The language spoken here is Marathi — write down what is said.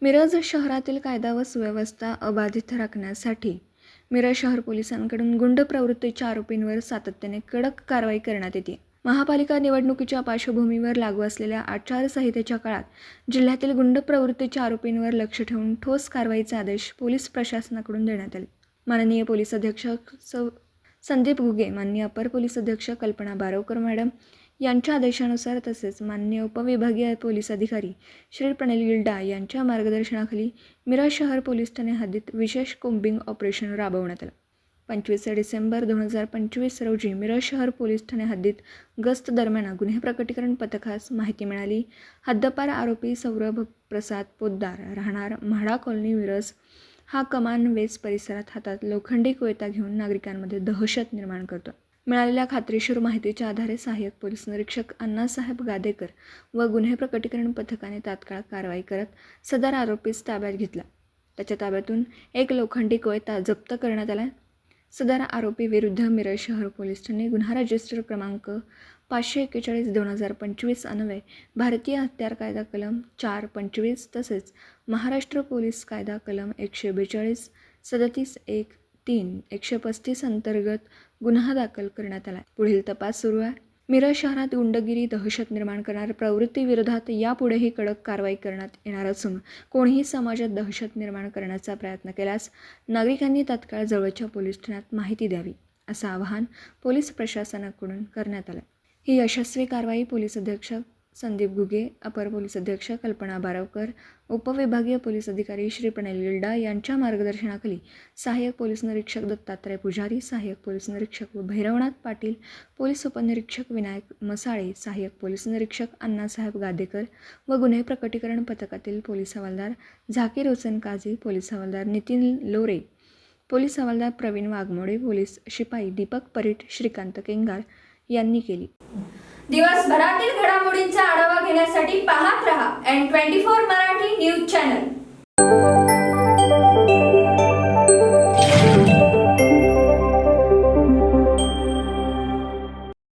मिरज शहरातील कायदा व सुव्यवस्था अबाधित राखण्यासाठी मिरज शहर पोलिसांकडून गुंड प्रवृत्तीच्या आरोपींवर सातत्याने कडक कारवाई करण्यात येते. महापालिका निवडणुकीच्या पार्श्वभूमीवर लागू असलेल्या आचारसंहितेच्या काळात जिल्ह्यातील गुंड प्रवृत्तीच्या आरोपींवर लक्ष ठेवून ठोस कारवाईचे आदेश पोलीस प्रशासनाकडून देण्यात आले. माननीय पोलीस अधीक्षक संदीप घुगे, माननीय अपर पोलीस अधीक्षक कल्पना बारवकर मॅडम यांच्या आदेशानुसार तसेच माननीय उपविभागीय पोलीस अधिकारी श्री प्रणिल गिल्डा यांच्या मार्गदर्शनाखाली मिरज शहर पोलीस ठाणे हद्दीत विशेष कोम्बिंग ऑपरेशन राबवण्यात आलं. 25 डिसेंबर 2025 रोजी मिरज शहर पोलीस ठाणे हद्दीत गस्त दरम्यान गुन्हे प्रकटीकरण पथकास माहिती मिळाली. हद्दपार आरोपी सौरभ प्रसाद पोद्दार, राहणार म्हाडा कॉलनी, मिरज हा कमान वेस परिसरात हातात लोखंडी कोयता घेऊन नागरिकांमध्ये दहशत निर्माण करतो. मिळालेल्या खात्रीशीर माहितीच्या आधारे सहाय्यक पोलीस निरीक्षक अण्णासाहेब गादेकर व गुन्हे प्रकटीकरण पथकाने तात्काळ कारवाई करत सदर आरोपीस ताब्यात घेतला. त्याच्या ताब्यातून एक लोखंडी कोयता जप्त करण्यात आला. सदर आरोपी विरुद्ध मिरज शहर पोलीस ठाणे गुन्हा रजिस्टर क्रमांक 541/2025 अन्वये भारतीय हत्यार कायदा कलम 425 तसेच महाराष्ट्र पोलीस कायदा कलम 142, 37(1)(3), 135 अंतर्गत गुन्हा दाखल करण्यात आला. पुढील तपास सुरू आहे. मिरज शहरात गुंडगिरी, दहशत निर्माण करणाऱ्या प्रवृत्तीविरोधात यापुढेही कडक कारवाई करण्यात येणार असून कोणीही समाजात दहशत निर्माण करण्याचा प्रयत्न केल्यास नागरिकांनी तात्काळ जवळच्या पोलीस ठाण्यात माहिती द्यावी, असं आवाहन पोलीस प्रशासनाकडून करण्यात आलं. ही यशस्वी कारवाई पोलीस अधीक्षक संदीप घुगे, अपर पोलीस अधीक्षक कल्पना बारवकर, उपविभागीय पोलीस अधिकारी श्री प्रणिल गिल्डा यांच्या मार्गदर्शनाखाली सहाय्यक पोलीस निरीक्षक दत्तात्रय पुजारी, सहाय्यक पोलीस निरीक्षक भैरवनाथ पाटील, पोलीस उपनिरीक्षक विनायक मसाळे, सहाय्यक पोलीस निरीक्षक अण्णासाहेब गादेकर व गुन्हे प्रकटीकरण पथकातील पोलीस हवालदार झाकीर हुसेन काझी, पोलीस हवालदार नितीन लोरे, पोलीस हवालदार प्रवीण वाघमोडे, पोलीस शिपाई दीपक परीट, श्रीकांत केंगार यांनी केली. दिवसभरातील घडामोडींचा आढावा घेण्यासाठी पाहत रहा N24 मराठी न्यूज चॅनल.